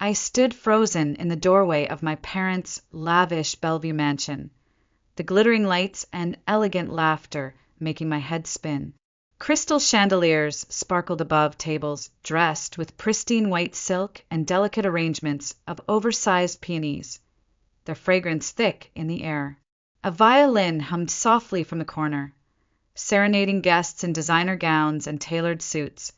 I stood frozen in the doorway of my parents' lavish Bellevue mansion, the glittering lights and elegant laughter making my head spin. Crystal chandeliers sparkled above tables dressed with pristine white silk and delicate arrangements of oversized peonies, their fragrance thick in the air. A violin hummed softly from the corner, serenading guests in designer gowns and tailored suits,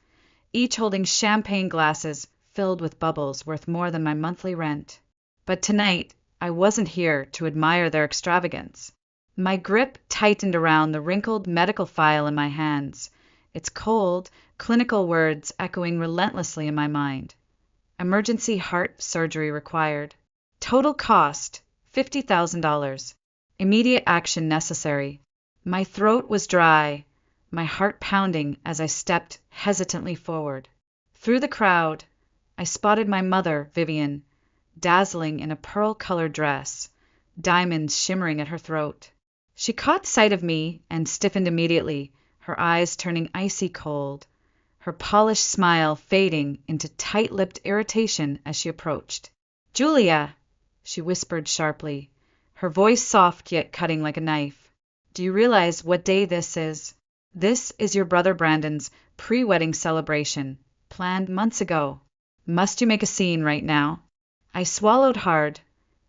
each holding champagne glasses filled with bubbles worth more than my monthly rent. But tonight, I wasn't here to admire their extravagance. My grip tightened around the wrinkled medical file in my hands, its cold, clinical words echoing relentlessly in my mind. Emergency heart surgery required. Total cost, $50,000. Immediate action necessary. My throat was dry, my heart pounding as I stepped hesitantly forward. Through the crowd, I spotted my mother, Vivian, dazzling in a pearl-colored dress, diamonds shimmering at her throat. She caught sight of me and stiffened immediately, her eyes turning icy cold, her polished smile fading into tight-lipped irritation as she approached. "Julia," she whispered sharply, her voice soft yet cutting like a knife. "Do you realize what day this is? This is your brother Brandon's pre-wedding celebration, planned months ago. Must you make a scene right now?" I swallowed hard,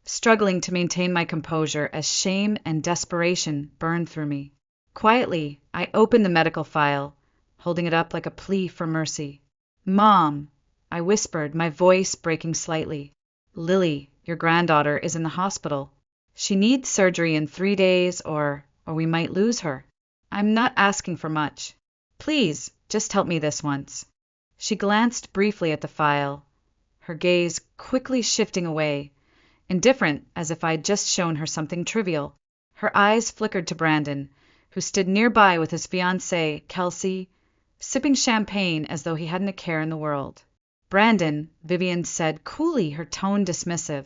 struggling to maintain my composure as shame and desperation burned through me. Quietly, I opened the medical file, holding it up like a plea for mercy. "Mom," I whispered, my voice breaking slightly. "Lily, your granddaughter, is in the hospital. She needs surgery in 3 days or we might lose her. I'm not asking for much. Please, just help me this once." She glanced briefly at the file, her gaze quickly shifting away, indifferent as if I'd just shown her something trivial. Her eyes flickered to Brandon, who stood nearby with his fiancée, Kelsey, sipping champagne as though he hadn't a care in the world. "Brandon," Vivian said coolly, her tone dismissive,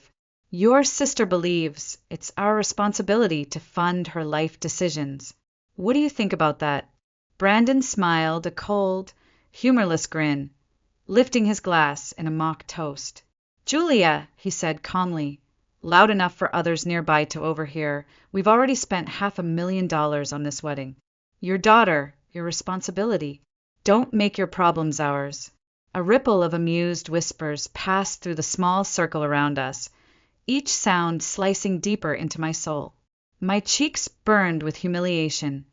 "your sister believes it's our responsibility to fund her life decisions. What do you think about that?" Brandon smiled a cold, humorless grin, lifting his glass in a mock toast. "Julia," he said calmly, loud enough for others nearby to overhear, "we've already spent $500,000 on this wedding. Your daughter, your responsibility. Don't make your problems ours." A ripple of amused whispers passed through the small circle around us, each sound slicing deeper into my soul. My cheeks burned with humiliation,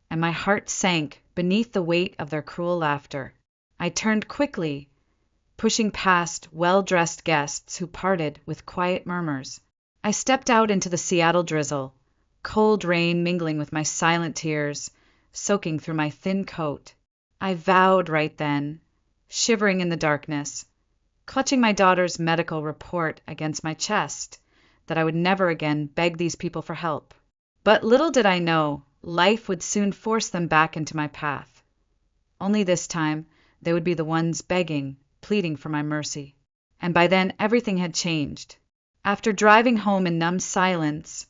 and my heart sank beneath the weight of their cruel laughter. I turned quickly, pushing past well-dressed guests who parted with quiet murmurs. I stepped out into the Seattle drizzle, cold rain mingling with my silent tears, soaking through my thin coat. I vowed right then, shivering in the darkness, clutching my daughter's medical report against my chest, that I would never again beg these people for help. But little did I know, life would soon force them back into my path. Only this time, they would be the ones begging, pleading for my mercy. And by then, everything had changed. After driving home in numb silence,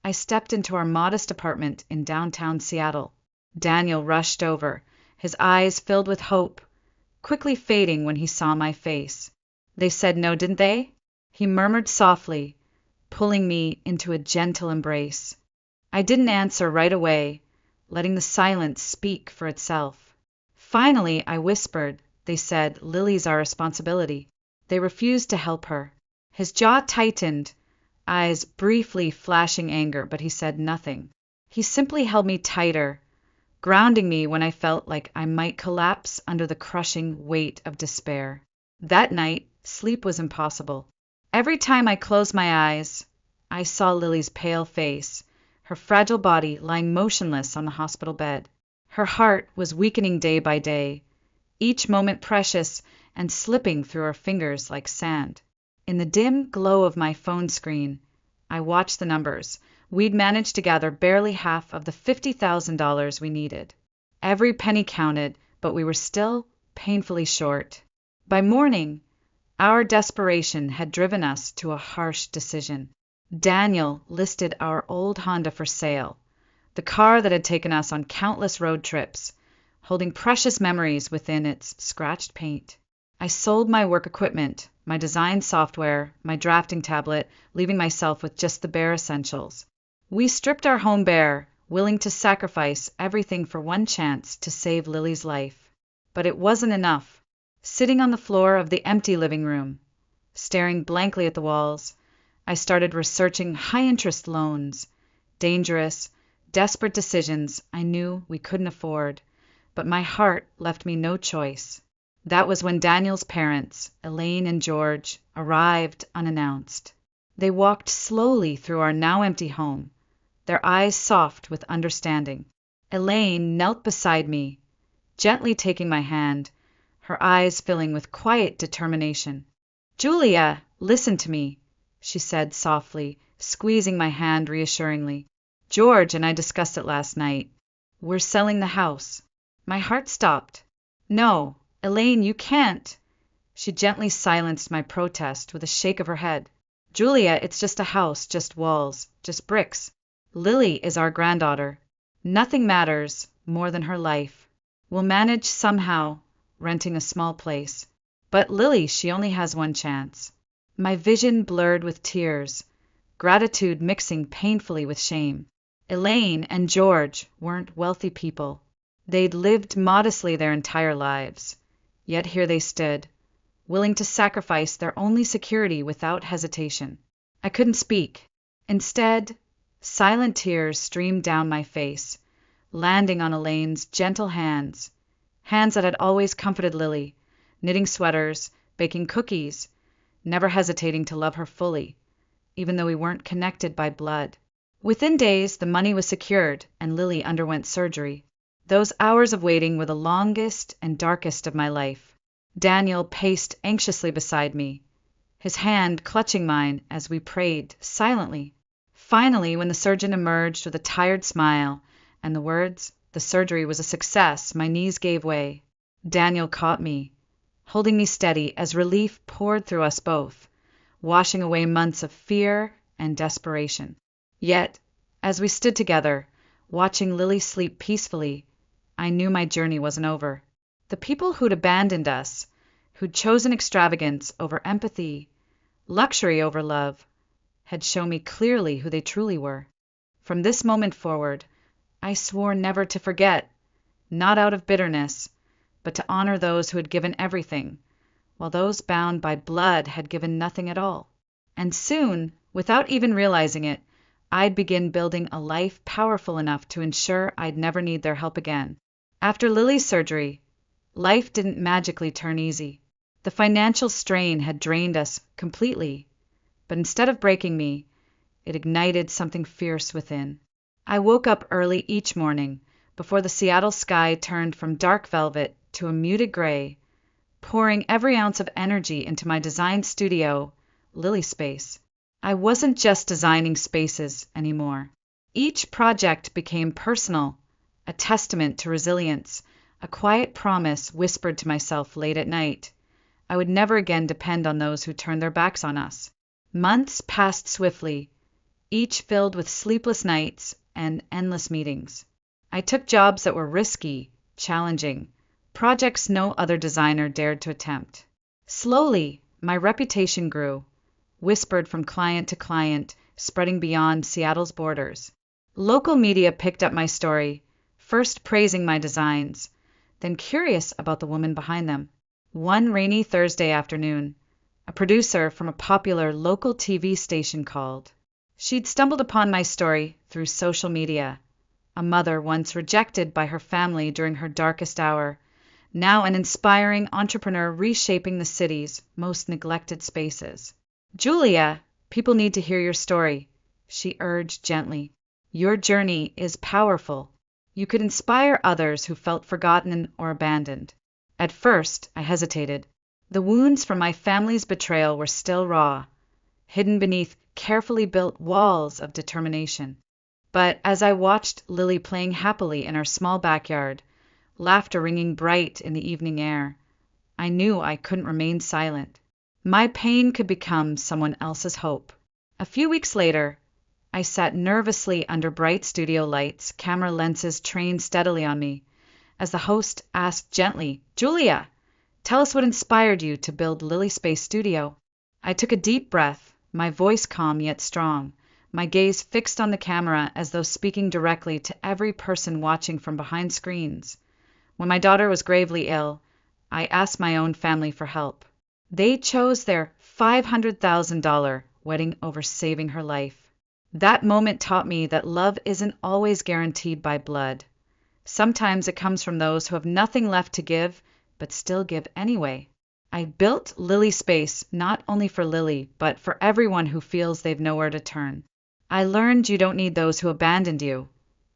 I stepped into our modest apartment in downtown Seattle. Daniel rushed over, his eyes filled with hope, quickly fading when he saw my face. "They said no, didn't they?" he murmured softly, pulling me into a gentle embrace. I didn't answer right away, letting the silence speak for itself. Finally, I whispered, "They said Lily's our responsibility. They refused to help her." His jaw tightened, eyes briefly flashing anger, but he said nothing. He simply held me tighter, grounding me when I felt like I might collapse under the crushing weight of despair. That night, sleep was impossible. Every time I closed my eyes, I saw Lily's pale face, her fragile body lying motionless on the hospital bed. Her heart was weakening day by day, each moment precious and slipping through her fingers like sand. In the dim glow of my phone screen, I watched the numbers. We'd managed to gather barely half of the $50,000 we needed. Every penny counted, but we were still painfully short. By morning, our desperation had driven us to a harsh decision. Daniel listed our old Honda for sale, the car that had taken us on countless road trips, holding precious memories within its scratched paint. I sold my work equipment, my design software, my drafting tablet, leaving myself with just the bare essentials. We stripped our home bare, willing to sacrifice everything for one chance to save Lily's life. But it wasn't enough. Sitting on the floor of the empty living room, staring blankly at the walls, I started researching high-interest loans, dangerous, desperate decisions I knew we couldn't afford, but my heart left me no choice. That was when Daniel's parents, Elaine and George, arrived unannounced. They walked slowly through our now empty home, their eyes soft with understanding. Elaine knelt beside me, gently taking my hand, her eyes filling with quiet determination. "Julia, listen to me," she said softly, squeezing my hand reassuringly. "George and I discussed it last night. We're selling the house." My heart stopped. "No, Elaine, you can't." She gently silenced my protest with a shake of her head. "Julia, it's just a house, just walls, just bricks. Lily is our granddaughter. Nothing matters more than her life. We'll manage somehow, renting a small place. But Lily, she only has one chance." My vision blurred with tears, gratitude mixing painfully with shame. Elaine and George weren't wealthy people. They'd lived modestly their entire lives. Yet here they stood, willing to sacrifice their only security without hesitation. I couldn't speak. Instead, silent tears streamed down my face, landing on Elaine's gentle hands, hands that had always comforted Lily, knitting sweaters, baking cookies, never hesitating to love her fully, even though we weren't connected by blood. Within days, the money was secured, and Lily underwent surgery. Those hours of waiting were the longest and darkest of my life. Daniel paced anxiously beside me, his hand clutching mine as we prayed silently. Finally, when the surgeon emerged with a tired smile and the words, "The surgery was a success," my knees gave way. Daniel caught me, holding me steady as relief poured through us both, washing away months of fear and desperation. Yet, as we stood together, watching Lily sleep peacefully, I knew my journey wasn't over. The people who'd abandoned us, who'd chosen extravagance over empathy, luxury over love, had shown me clearly who they truly were. From this moment forward, I swore never to forget, not out of bitterness, but to honor those who had given everything, while those bound by blood had given nothing at all. And soon, without even realizing it, I'd begin building a life powerful enough to ensure I'd never need their help again. After Lily's surgery, life didn't magically turn easy. The financial strain had drained us completely, but instead of breaking me, it ignited something fierce within. I woke up early each morning, before the Seattle sky turned from dark velvet to a muted gray, pouring every ounce of energy into my design studio, Lily Space. I wasn't just designing spaces anymore. Each project became personal, a testament to resilience, a quiet promise whispered to myself late at night. I would never again depend on those who turned their backs on us. Months passed swiftly, each filled with sleepless nights and endless meetings. I took jobs that were risky, challenging, projects no other designer dared to attempt. Slowly, my reputation grew, whispered from client to client, spreading beyond Seattle's borders. Local media picked up my story, first praising my designs, then curious about the woman behind them. One rainy Thursday afternoon, a producer from a popular local TV station called. She'd stumbled upon my story through social media, a mother once rejected by her family during her darkest hour, now an inspiring entrepreneur reshaping the city's most neglected spaces. "Julia, people need to hear your story," she urged gently. "Your journey is powerful. You could inspire others who felt forgotten or abandoned." At first, I hesitated. The wounds from my family's betrayal were still raw, hidden beneath carefully built walls of determination. But as I watched Lily playing happily in our small backyard, laughter ringing bright in the evening air, I knew I couldn't remain silent. My pain could become someone else's hope. A few weeks later, I sat nervously under bright studio lights, camera lenses trained steadily on me, as the host asked gently, "Julia, Tell us what inspired you to build Lily Space Studio. I took a deep breath, my voice calm yet strong, my gaze fixed on the camera as though speaking directly to every person watching from behind screens. When my daughter was gravely ill, I asked my own family for help. They chose their $500,000 wedding over saving her life. That moment taught me that love isn't always guaranteed by blood. Sometimes it comes from those who have nothing left to give, but still give anyway. I built Lily Space not only for Lily, but for everyone who feels they've nowhere to turn. I learned you don't need those who abandoned you.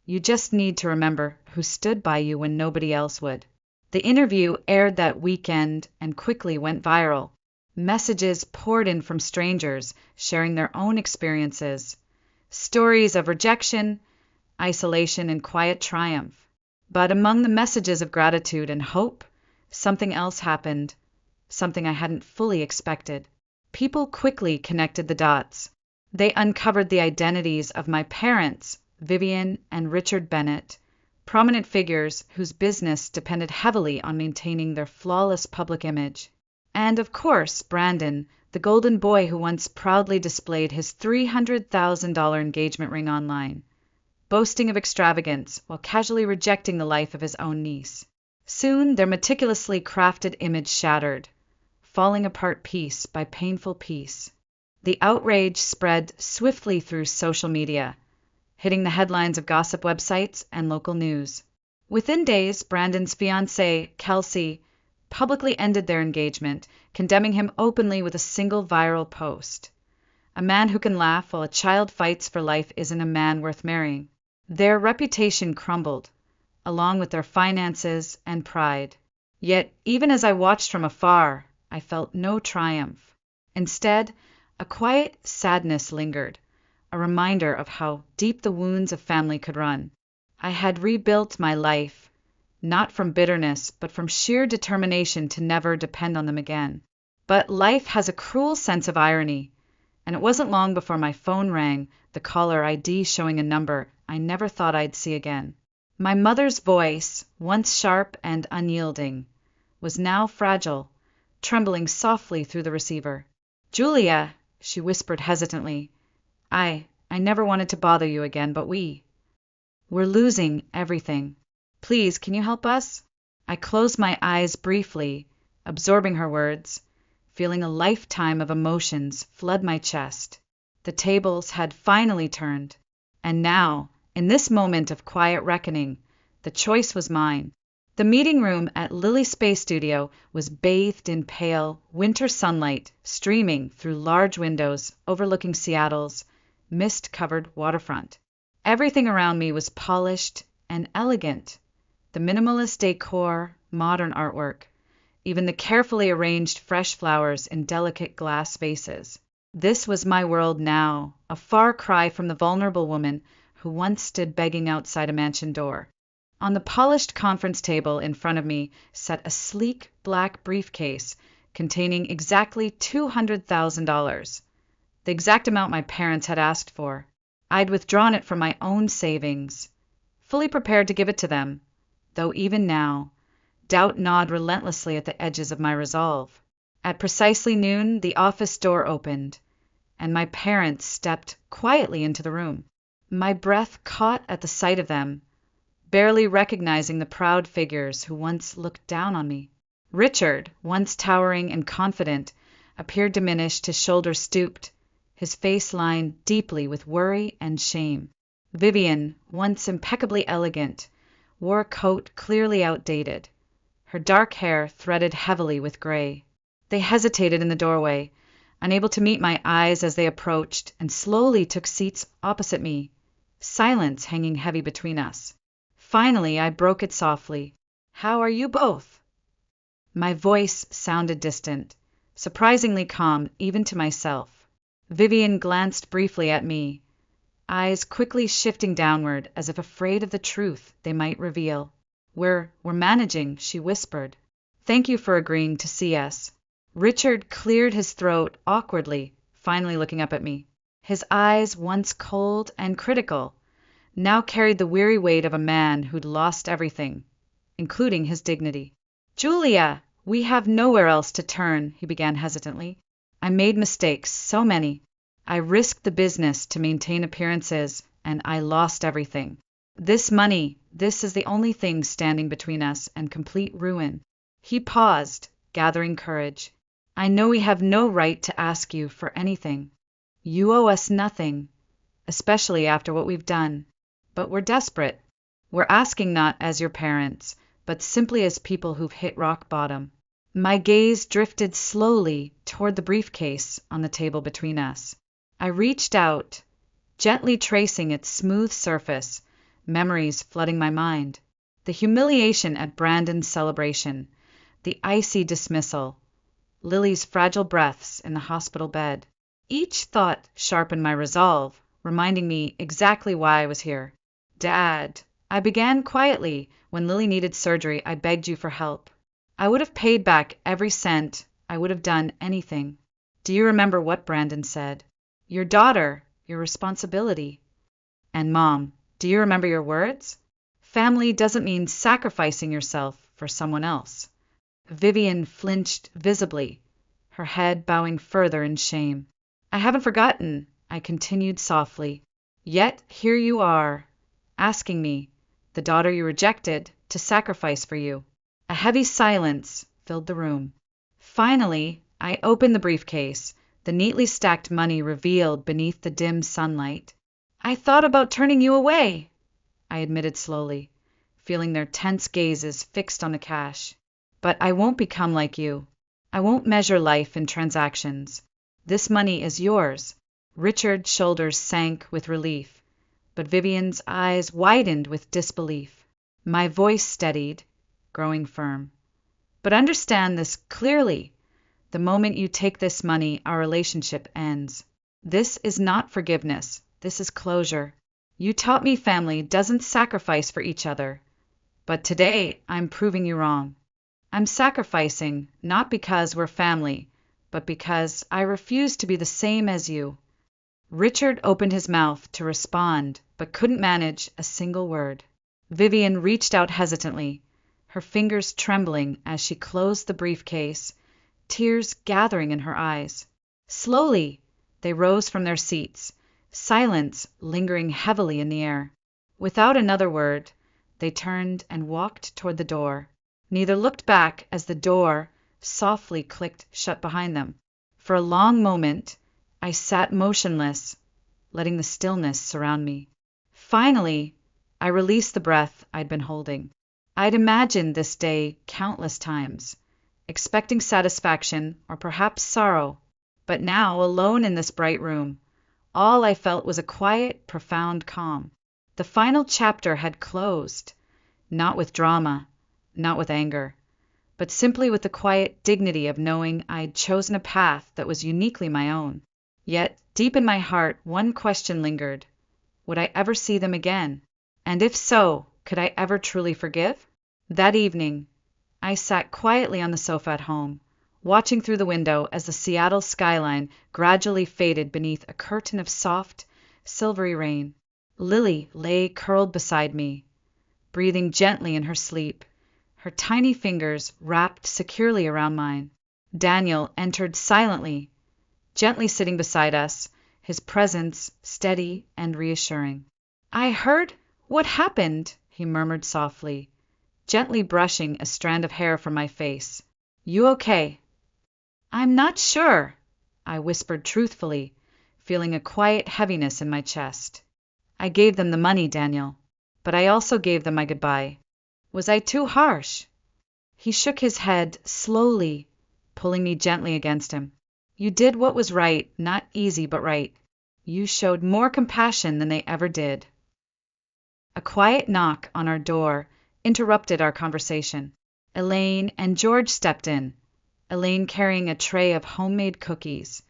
You just need to remember who stood by you when nobody else would. The interview aired that weekend and quickly went viral. Messages poured in from strangers sharing their own experiences. Stories of rejection, isolation, and quiet triumph. But among the messages of gratitude and hope, something else happened, something I hadn't fully expected. People quickly connected the dots. They uncovered the identities of my parents, Vivian and Richard Bennett, prominent figures whose business depended heavily on maintaining their flawless public image. And of course, Brandon, the golden boy who once proudly displayed his $300,000 engagement ring online, boasting of extravagance while casually rejecting the life of his own niece. Soon, their meticulously crafted image shattered, falling apart piece by painful piece. The outrage spread swiftly through social media, hitting the headlines of gossip websites and local news. Within days, Brandon's fiancée, Kelsey, publicly ended their engagement, condemning him openly with a single viral post. A man who can laugh while a child fights for life isn't a man worth marrying. Their reputation crumbled, along with their finances and pride. Yet, even as I watched from afar, I felt no triumph. Instead, a quiet sadness lingered, a reminder of how deep the wounds of family could run. I had rebuilt my life, not from bitterness, but from sheer determination to never depend on them again. But life has a cruel sense of irony, and it wasn't long before my phone rang, the caller ID showing a number I never thought I'd see again. My mother's voice, once sharp and unyielding, was now fragile, trembling softly through the receiver. "Julia," she whispered hesitantly, I never wanted to bother you again, but we're losing everything. Please, can you help us?" I closed my eyes briefly, absorbing her words, feeling a lifetime of emotions flood my chest. The tables had finally turned, and now, in this moment of quiet reckoning, the choice was mine. The meeting room at Lily Space Studio was bathed in pale, winter sunlight streaming through large windows overlooking Seattle's mist-covered waterfront. Everything around me was polished and elegant. The minimalist decor, modern artwork, even the carefully arranged fresh flowers in delicate glass vases. This was my world now, a far cry from the vulnerable woman who once stood begging outside a mansion door. On the polished conference table in front of me sat a sleek black briefcase containing exactly $200,000, the exact amount my parents had asked for. I'd withdrawn it from my own savings, fully prepared to give it to them, though even now, doubt gnawed relentlessly at the edges of my resolve. At precisely noon, the office door opened, and my parents stepped quietly into the room. My breath caught at the sight of them, barely recognizing the proud figures who once looked down on me. Richard, once towering and confident, appeared diminished, his shoulders stooped, his face lined deeply with worry and shame. Vivian, once impeccably elegant, wore a coat clearly outdated, her dark hair threaded heavily with gray. They hesitated in the doorway, unable to meet my eyes as they approached, and slowly took seats opposite me, silence hanging heavy between us. Finally, I broke it softly. "How are you both?" My voice sounded distant, surprisingly calm even to myself. Vivian glanced briefly at me, eyes quickly shifting downward as if afraid of the truth they might reveal. We're managing," she whispered. "Thank you for agreeing to see us." Richard cleared his throat awkwardly, finally looking up at me. His eyes, once cold and critical, now carried the weary weight of a man who'd lost everything, including his dignity. "Julia, We have nowhere else to turn, he began hesitantly. I made mistakes, so many. I risked the business to maintain appearances, and I lost everything. This money, this is the only thing standing between us and complete ruin. He paused, gathering courage. I know we have no right to ask you for anything. You owe us nothing, especially after what we've done. But we're desperate. We're asking not as your parents, but simply as people who've hit rock bottom. My gaze drifted slowly toward the briefcase on the table between us. I reached out, gently tracing its smooth surface, memories flooding my mind. The humiliation at Brandon's celebration, the icy dismissal, Lily's fragile breaths in the hospital bed. Each thought sharpened my resolve, reminding me exactly why I was here. Dad, I began quietly. When Lily needed surgery, I begged you for help. I would have paid back every cent. I would have done anything. Do you remember what Brandon said? Your daughter, your responsibility. And Mom, do you remember your words? Family doesn't mean sacrificing yourself for someone else. Vivian flinched visibly, her head bowing further in shame. I haven't forgotten, I continued softly. Yet here you are, asking me, the daughter you rejected, to sacrifice for you. A heavy silence filled the room. Finally, I opened the briefcase, the neatly stacked money revealed beneath the dim sunlight. I thought about turning you away, I admitted slowly, feeling their tense gazes fixed on the cash. But I won't become like you. I won't measure life in transactions. This money is yours. Richard's shoulders sank with relief, but Vivian's eyes widened with disbelief. My voice steadied, growing firm. But understand this clearly. The moment you take this money, our relationship ends. This is not forgiveness. This is closure. You taught me family doesn't sacrifice for each other. But today, I'm proving you wrong. I'm sacrificing, not because we're family, but because I refuse to be the same as you. Richard opened his mouth to respond, but couldn't manage a single word. Vivian reached out hesitantly, her fingers trembling as she closed the briefcase, tears gathering in her eyes. Slowly, they rose from their seats, silence lingering heavily in the air. Without another word, they turned and walked toward the door. Neither looked back as the door softly clicked shut behind them. For a long moment, I sat motionless, letting the stillness surround me. Finally, I released the breath I'd been holding. I'd imagined this day countless times, expecting satisfaction or perhaps sorrow. But now, alone in this bright room, all I felt was a quiet, profound calm. The final chapter had closed, not with drama, not with anger, but simply with the quiet dignity of knowing I'd chosen a path that was uniquely my own. Yet, deep in my heart, one question lingered. Would I ever see them again? And if so, could I ever truly forgive? That evening, I sat quietly on the sofa at home, watching through the window as the Seattle skyline gradually faded beneath a curtain of soft, silvery rain. Lily lay curled beside me, breathing gently in her sleep, her tiny fingers wrapped securely around mine. Daniel entered silently, gently sitting beside us, his presence steady and reassuring. I heard what happened, he murmured softly, gently brushing a strand of hair from my face. You okay? I'm not sure, I whispered truthfully, feeling a quiet heaviness in my chest. I gave them the money, Daniel, but I also gave them my goodbye. Was I too harsh? He shook his head slowly, pulling me gently against him. You did what was right, not easy, but right. You showed more compassion than they ever did. A quiet knock on our door interrupted our conversation. Elaine and George stepped in, Elaine carrying a tray of homemade cookies,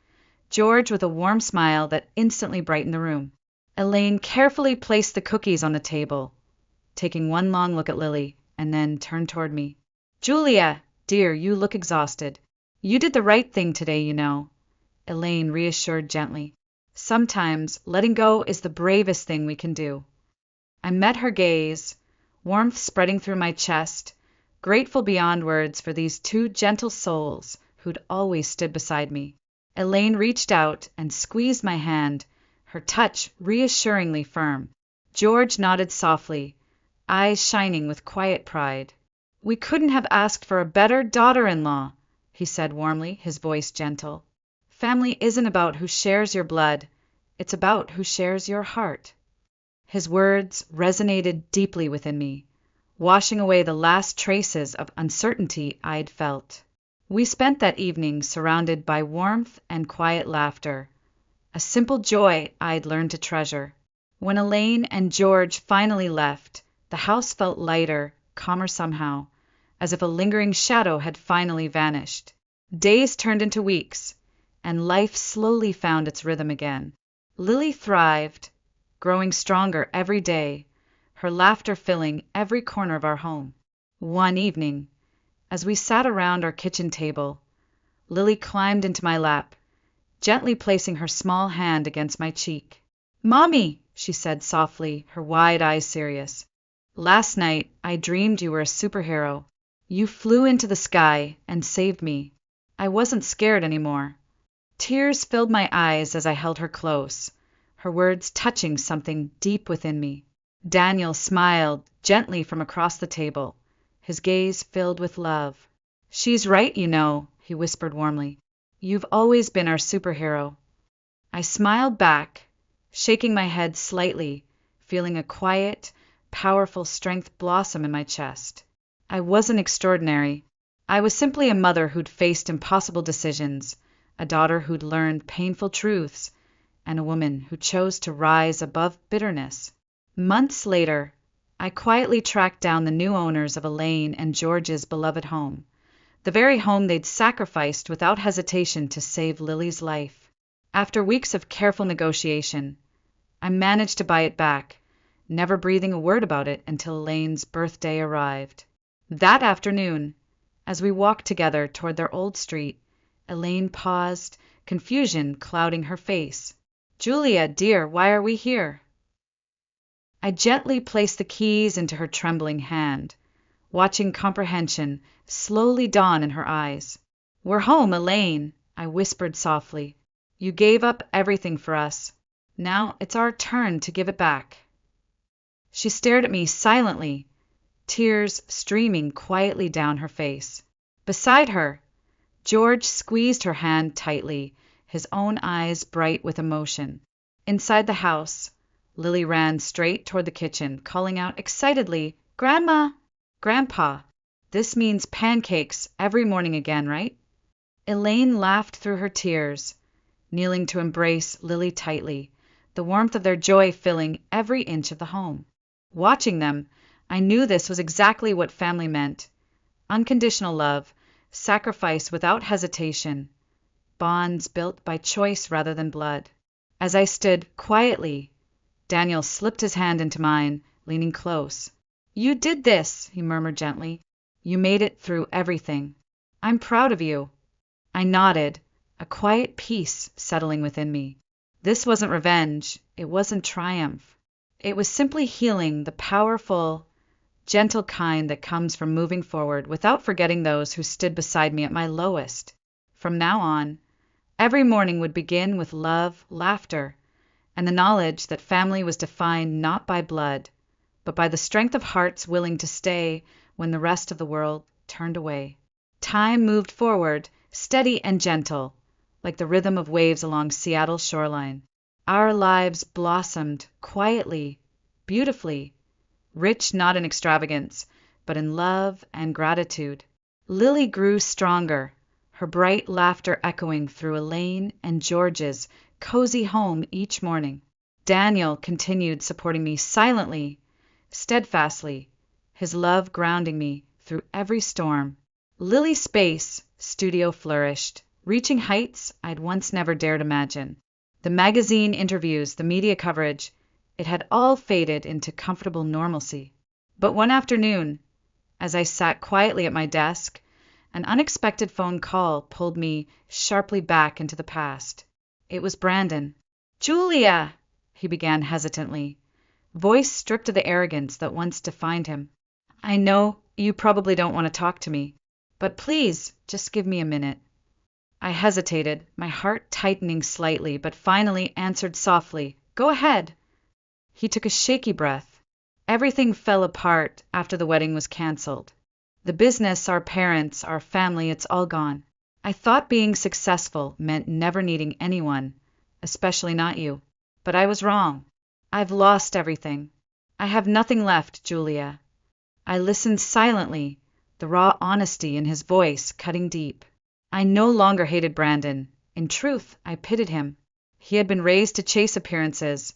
George with a warm smile that instantly brightened the room. Elaine carefully placed the cookies on the table, taking one long look at Lily, and then turned toward me. Julia, dear, you look exhausted. You did the right thing today, you know, Elaine reassured gently. Sometimes letting go is the bravest thing we can do. I met her gaze, warmth spreading through my chest, grateful beyond words for these two gentle souls who'd always stood beside me. Elaine reached out and squeezed my hand, her touch reassuringly firm. George nodded softly, eyes shining with quiet pride. "We couldn't have asked for a better daughter-in-law," he said warmly, his voice gentle. "Family isn't about who shares your blood, it's about who shares your heart." His words resonated deeply within me, washing away the last traces of uncertainty I'd felt. We spent that evening surrounded by warmth and quiet laughter, a simple joy I'd learned to treasure. When Elaine and George finally left, the house felt lighter, calmer somehow, as if a lingering shadow had finally vanished. Days turned into weeks, and life slowly found its rhythm again. Lily thrived, growing stronger every day, her laughter filling every corner of our home. One evening, as we sat around our kitchen table, Lily climbed into my lap, gently placing her small hand against my cheek. "Mommy," she said softly, her wide eyes serious, "last night I dreamed you were a superhero. You flew into the sky and saved me. I wasn't scared anymore." Tears filled my eyes as I held her close, her words touching something deep within me. Daniel smiled gently from across the table, his gaze filled with love. "She's right, you know," he whispered warmly. "You've always been our superhero." I smiled back, shaking my head slightly, feeling a quiet, powerful strength blossom in my chest. I wasn't extraordinary. I was simply a mother who'd faced impossible decisions, a daughter who'd learned painful truths, and a woman who chose to rise above bitterness. Months later, I quietly tracked down the new owners of Elaine and George's beloved home, the very home they'd sacrificed without hesitation to save Lily's life. After weeks of careful negotiation, I managed to buy it back, never breathing a word about it until Elaine's birthday arrived. That afternoon, as we walked together toward their old street, Elaine paused, confusion clouding her face. "Julia, dear, why are we here?" I gently placed the keys into her trembling hand, watching comprehension slowly dawn in her eyes. "We're home, Elaine," I whispered softly. "You gave up everything for us. Now it's our turn to give it back." She stared at me silently, tears streaming quietly down her face. Beside her, George squeezed her hand tightly, his own eyes bright with emotion. Inside the house, Lily ran straight toward the kitchen, calling out excitedly, "Grandma! Grandpa! This means pancakes every morning again, right?" Elaine laughed through her tears, kneeling to embrace Lily tightly, the warmth of their joy filling every inch of the home. Watching them, I knew this was exactly what family meant: unconditional love, sacrifice without hesitation, bonds built by choice rather than blood. As I stood quietly, Daniel slipped his hand into mine, leaning close. "You did this," he murmured gently. "You made it through everything. I'm proud of you." I nodded, a quiet peace settling within me. This wasn't revenge. It wasn't triumph. It was simply healing, the powerful, gentle kind that comes from moving forward without forgetting those who stood beside me at my lowest. From now on, every morning would begin with love, laughter, and the knowledge that family was defined not by blood, but by the strength of hearts willing to stay when the rest of the world turned away. Time moved forward, steady and gentle, like the rhythm of waves along Seattle's shoreline. Our lives blossomed quietly, beautifully, rich not in extravagance, but in love and gratitude. Lily grew stronger, her bright laughter echoing through Elaine and George's cozy home each morning. Daniel continued supporting me silently, steadfastly, his love grounding me through every storm. Lily's space studio flourished, reaching heights I'd once never dared imagine. The magazine interviews, the media coverage, it had all faded into comfortable normalcy. But one afternoon, as I sat quietly at my desk, an unexpected phone call pulled me sharply back into the past. It was Brandon. "Julia," he began hesitantly, voice stripped of the arrogance that once defined him. "I know You probably don't want to talk to me, but please, just give me a minute. I hesitated, my heart tightening slightly, but finally answered softly, Go ahead. He took a shaky breath. Everything fell apart after the wedding was canceled. The business, our parents, our family, it's all gone. I thought being successful meant never needing anyone, especially not you. But I was wrong. I've lost everything. I have nothing left, Julia. I listened silently, the raw honesty in his voice cutting deep. I no longer hated Brandon. In truth, I pitied him. He had been raised to chase appearances,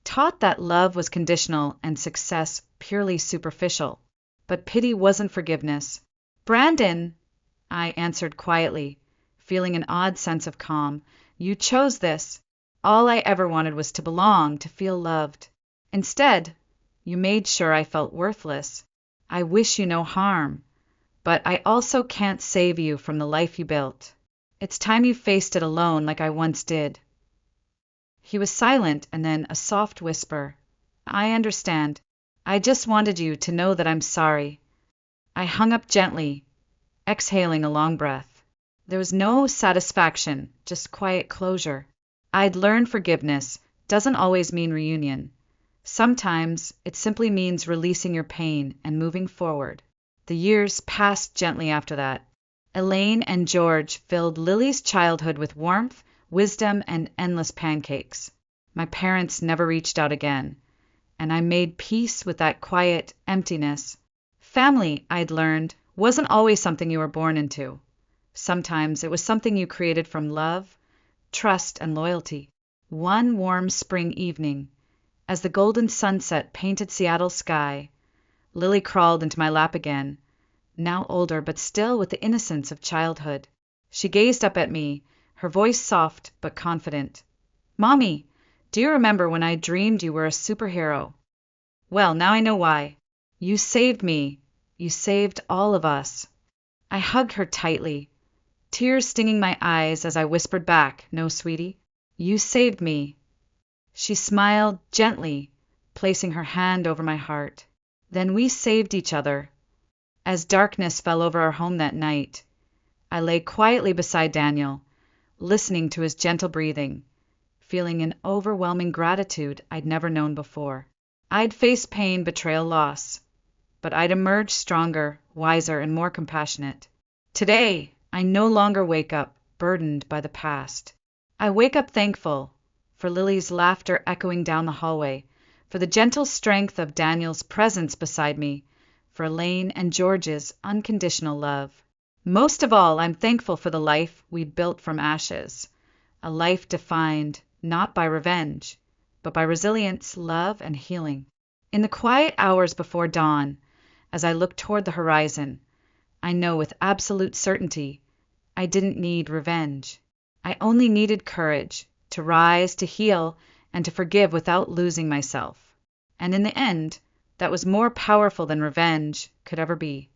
taught that love was conditional and success purely superficial. But pity wasn't forgiveness. Brandon, I answered quietly, feeling an odd sense of calm, you chose this. All I ever wanted was to belong, to feel loved. Instead, you made sure I felt worthless. I wish you no harm, but I also can't save you from the life you built. It's time you faced it alone like I once did. He was silent, and then a soft whisper. I understand. I just wanted you to know that I'm sorry. I hung up gently, exhaling a long breath. There was no satisfaction, just quiet closure. I'd learned forgiveness doesn't always mean reunion. Sometimes it simply means releasing your pain and moving forward. The years passed gently after that. Elaine and George filled Lily's childhood with warmth, wisdom, and endless pancakes. My parents never reached out again, and I made peace with that quiet emptiness. Family, I'd learned, wasn't always something you were born into. Sometimes it was something you created from love, trust, and loyalty. One warm spring evening, as the golden sunset painted Seattle's sky, Lily crawled into my lap again, now older but still with the innocence of childhood. She gazed up at me, her voice soft but confident. Mommy, do you remember when I dreamed you were a superhero? Well, now I know why. You saved me. You saved all of us. I hugged her tightly, tears stinging my eyes as I whispered back, No, sweetie, you saved me. She smiled gently, placing her hand over my heart. Then we saved each other. As darkness fell over our home that night, I lay quietly beside Daniel, listening to his gentle breathing, feeling an overwhelming gratitude I'd never known before. I'd faced pain, betrayal, loss, but I'd emerged stronger, wiser, and more compassionate. Today, I no longer wake up burdened by the past. I wake up thankful for Lily's laughter echoing down the hallway, for the gentle strength of Daniel's presence beside me, for Elaine and George's unconditional love. Most of all, I'm thankful for the life we built from ashes, a life defined not by revenge, but by resilience, love, and healing. In the quiet hours before dawn, as I look toward the horizon, I know with absolute certainty I didn't need revenge. I only needed courage to rise, to heal, and to forgive without losing myself. And in the end, that was more powerful than revenge could ever be.